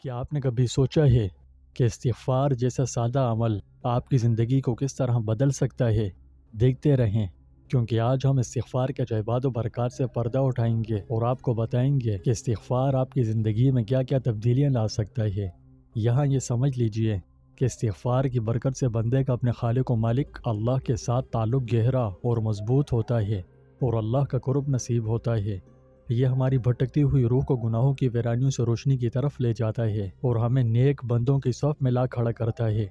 کیا آپ نے کبھی سوچا ہے کہ استغفار جیسا سادہ عمل آپ کی زندگی کو کس طرح بدل سکتا ہے؟ دیکھتے رہیں، کیونکہ آج ہم استغفار کے عجائبات و برکات سے پردہ اٹھائیں گے اور آپ کو بتائیں گے کہ استغفار آپ کی زندگی میں کیا کیا تبدیلیاں لا سکتا ہے۔ یہاں یہ سمجھ لیجئے کہ استغفار کی برکت سے بندے کا اپنے خالق و مالک اللہ کے ساتھ تعلق گہرا اور مضبوط ہوتا ہے اور اللہ کا قرب نصیب ہوتا ہے۔ یہ ہماری بھٹکتی ہوئی روح کو گناہوں کی ویرانیوں سے روشنی کی طرف لے جاتا ہے اور ہمیں نیک بندوں کی صف میں لا کھڑا کرتا ہے۔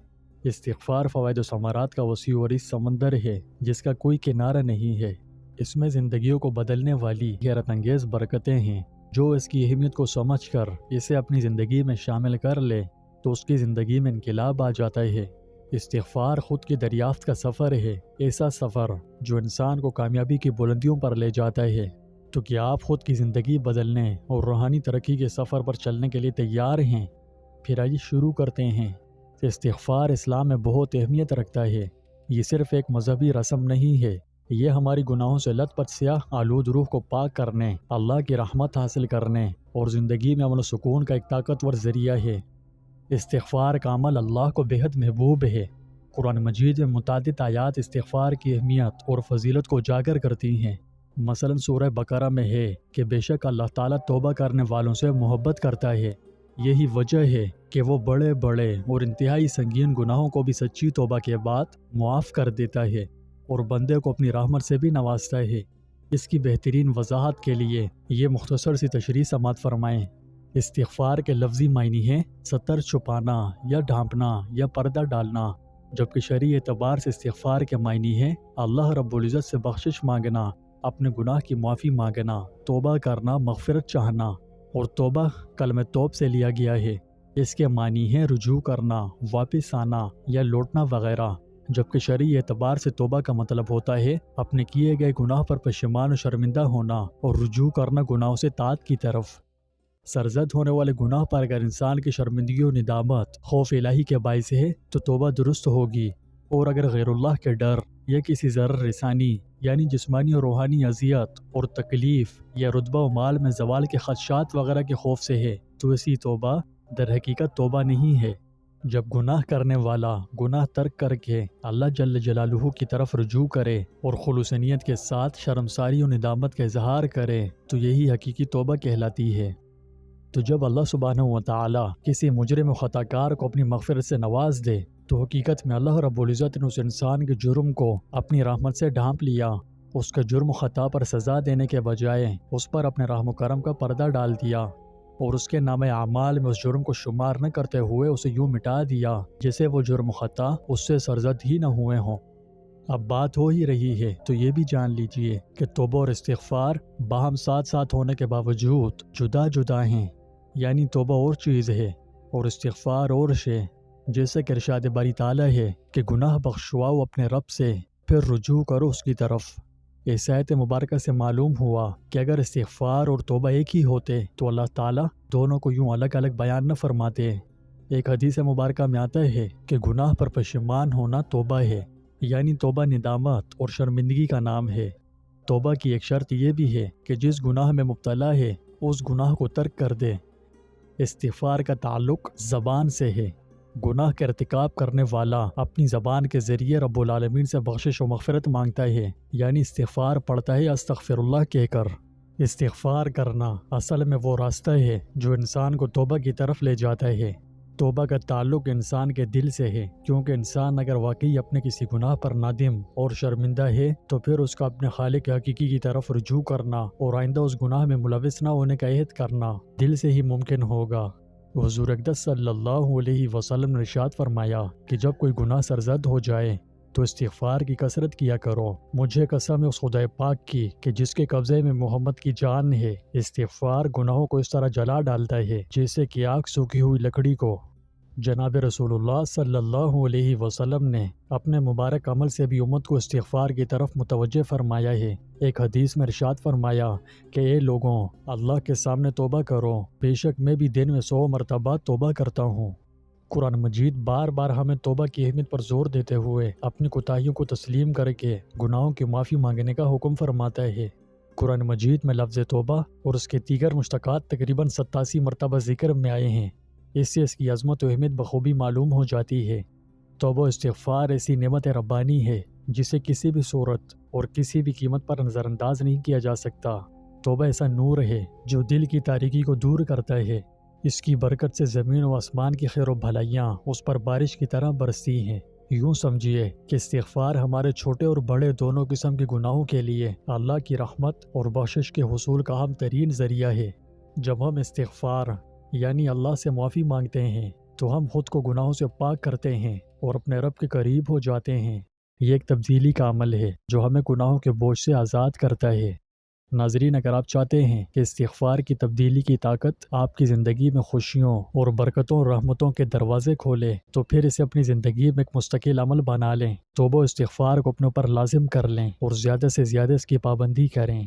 استغفار فوائد و ثمرات کا وسیع و عریض سمندر ہے جس کا کوئی کنارہ نہیں ہے۔ اس میں زندگیوں کو بدلنے والی حیرت انگیز برکتیں ہیں۔ جو اس کی اہمیت کو سمجھ کر اسے اپنی زندگی میں شامل کر لے تو اس کی زندگی میں انقلاب آ جاتا ہے۔ استغفار خود کی دریافت کا سفر ہے، ایسا سفر جو انسان کو کامیابی کی بلندیوں پر لے جاتا ہے۔ تو کیا آپ خود کی زندگی بدلنے اور روحانی ترقی کے سفر پر چلنے کے لیے تیار ہیں؟ پھر آئیے شروع کرتے ہیں۔ استغفار اسلام میں بہت اہمیت رکھتا ہے۔ یہ صرف ایک مذہبی رسم نہیں ہے، یہ ہماری گناہوں سے لت پت سیاہ آلود روح کو پاک کرنے، اللہ کی رحمت حاصل کرنے اور زندگی میں امن و سکون کا ایک طاقتور ذریعہ ہے۔ استغفار کا عمل اللہ کو بےحد محبوب ہے۔ قرآن مجید میں متعدد آیات استغفار کی اہمیت اور فضیلت کو اجاگر کرتی ہیں۔ مثلا سورہ بقرہ میں ہے کہ بے شک اللہ تعالیٰ توبہ کرنے والوں سے محبت کرتا ہے۔ یہی وجہ ہے کہ وہ بڑے بڑے اور انتہائی سنگین گناہوں کو بھی سچی توبہ کے بعد معاف کر دیتا ہے اور بندے کو اپنی رحمت سے بھی نوازتا ہے۔ اس کی بہترین وضاحت کے لیے یہ مختصر سی تشریح سماعت فرمائیں۔ استغفار کے لفظی معنی ہے ستر چھپانا یا ڈھانپنا یا پردہ ڈالنا، جبکہ شرعی اعتبار سے استغفار کے معنی ہے اللہ رب العزت سے بخشش مانگنا، اپنے گناہ کی معافی مانگنا، توبہ کرنا، مغفرت چاہنا، اور توبہ کلمہ توب سے لیا گیا ہے۔ اس کے معنی ہے رجوع کرنا، واپس آنا یا لوٹنا وغیرہ، جبکہ شرعی اعتبار سے توبہ کا مطلب ہوتا ہے اپنے کیے گئے گناہ پر پشیمان و شرمندہ ہونا اور رجوع کرنا گناہوں سے طاعت کی طرف۔ سرزد ہونے والے گناہ پر اگر انسان کی شرمندگی و ندامت خوف الہی کے باعث ہے تو توبہ درست ہوگی، اور اگر غیر اللہ کے ڈر یا کسی ضرر رسانی یعنی جسمانی اور روحانی اذیت اور تکلیف یا رتبہ و مال میں زوال کے خدشات وغیرہ کے خوف سے ہے تو ایسی توبہ در حقیقت توبہ نہیں ہے۔ جب گناہ کرنے والا گناہ ترک کر کے اللہ جل جلالہ کی طرف رجوع کرے اور خلوص نیت کے ساتھ شرمساری و ندامت کا اظہار کرے تو یہی حقیقی توبہ کہلاتی ہے۔ تو جب اللہ سبحانہ و تعالی کسی مجرم و خطا کار کو اپنی مغفرت سے نواز دے تو حقیقت میں اللہ رب العزت نے اس انسان کے جرم کو اپنی رحمت سے ڈھانپ لیا۔ اس کے جرم و خطا پر سزا دینے کے بجائے اس پر اپنے رحم و کرم کا پردہ ڈال دیا اور اس کے نام اعمال میں اس جرم کو شمار نہ کرتے ہوئے اسے یوں مٹا دیا جیسے وہ جرم و خطا اس سے سرزد ہی نہ ہوئے ہوں۔ اب بات ہو ہی رہی ہے تو یہ بھی جان لیجئے کہ توبہ اور استغفار باہم ساتھ ساتھ ہونے کے باوجود جدا جدا ہیں، یعنی توبہ اور چیز ہے اور استغفار اور شے۔ جیسے کہ ارشاد باری تعالیٰ ہے کہ گناہ بخشواؤ اپنے رب سے، پھر رجوع کرو اس کی طرف۔ اس آیت مبارکہ سے معلوم ہوا کہ اگر استغفار اور توبہ ایک ہی ہوتے تو اللہ تعالیٰ دونوں کو یوں الگ الگ بیان نہ فرماتے۔ ایک حدیث مبارکہ میں آتا ہے کہ گناہ پر پشیمان ہونا توبہ ہے، یعنی توبہ ندامت اور شرمندگی کا نام ہے۔ توبہ کی ایک شرط یہ بھی ہے کہ جس گناہ میں مبتلا ہے اس گناہ کو ترک کر دے۔ استغفار کا تعلق زبان سے ہے۔ گناہ کا ارتکاب کرنے والا اپنی زبان کے ذریعے رب العالمین سے بخشش و مغفرت مانگتا ہے، یعنی استغفار پڑھتا ہے استغفر اللہ کہہ کر۔ استغفار کرنا اصل میں وہ راستہ ہے جو انسان کو توبہ کی طرف لے جاتا ہے۔ توبہ کا تعلق انسان کے دل سے ہے، کیونکہ انسان اگر واقعی اپنے کسی گناہ پر نادم اور شرمندہ ہے تو پھر اس کا اپنے خالق حقیقی کی طرف رجوع کرنا اور آئندہ اس گناہ میں ملوث نہ ہونے کا عہد کرنا دل سے ہی ممکن ہوگا۔ حضور اقدس صلی اللہ علیہ وسلم نے ارشاد فرمایا کہ جب کوئی گناہ سرزد ہو جائے تو استغفار کی کثرت کیا کرو۔ مجھے قسم ہے اس خدائے پاک کی کہ جس کے قبضے میں محمد کی جان ہے، استغفار گناہوں کو اس طرح جلا ڈالتا ہے جیسے کہ آگ سوکھی ہوئی لکڑی کو۔ جناب رسول اللہ صلی اللہ علیہ وسلم نے اپنے مبارک عمل سے بھی امت کو استغفار کی طرف متوجہ فرمایا ہے۔ ایک حدیث میں ارشاد فرمایا کہ اے لوگوں، اللہ کے سامنے توبہ کرو، بے شک میں بھی دن میں 100 مرتبہ توبہ کرتا ہوں۔ قرآن مجید بار بار ہمیں توبہ کی اہمیت پر زور دیتے ہوئے اپنی کوتاہیوں کو تسلیم کر کے گناہوں کی معافی مانگنے کا حکم فرماتا ہے۔ قرآن مجید میں لفظ توبہ اور اس کے دیگر مشتقات تقریباً 87 مرتبہ ذکر میں آئے ہیں۔ اس سے اس کی عظمت و اہمیت بخوبی معلوم ہو جاتی ہے۔ توبہ و استغفار ایسی نعمت ربانی ہے جسے کسی بھی صورت اور کسی بھی قیمت پر نظر انداز نہیں کیا جا سکتا۔ توبہ ایسا نور ہے جو دل کی تاریکی کو دور کرتا ہے۔ اس کی برکت سے زمین و آسمان کی خیر و بھلائیاں اس پر بارش کی طرح برستی ہیں۔ یوں سمجھیے کہ استغفار ہمارے چھوٹے اور بڑے دونوں قسم کے گناہوں کے لیے اللہ کی رحمت اور بخشش کے حصول کا اہم ترین ذریعہ ہے۔ جب ہم استغفار یعنی اللہ سے معافی مانگتے ہیں تو ہم خود کو گناہوں سے پاک کرتے ہیں اور اپنے رب کے قریب ہو جاتے ہیں۔ یہ ایک تبدیلی کا عمل ہے جو ہمیں گناہوں کے بوجھ سے آزاد کرتا ہے۔ ناظرین، اگر آپ چاہتے ہیں کہ استغفار کی تبدیلی کی طاقت آپ کی زندگی میں خوشیوں اور برکتوں اور رحمتوں کے دروازے کھولے تو پھر اسے اپنی زندگی میں ایک مستقل عمل بنا لیں۔ توبہ و استغفار کو اپنے اوپر لازم کر لیں اور زیادہ سے زیادہ اس کی پابندی کریں۔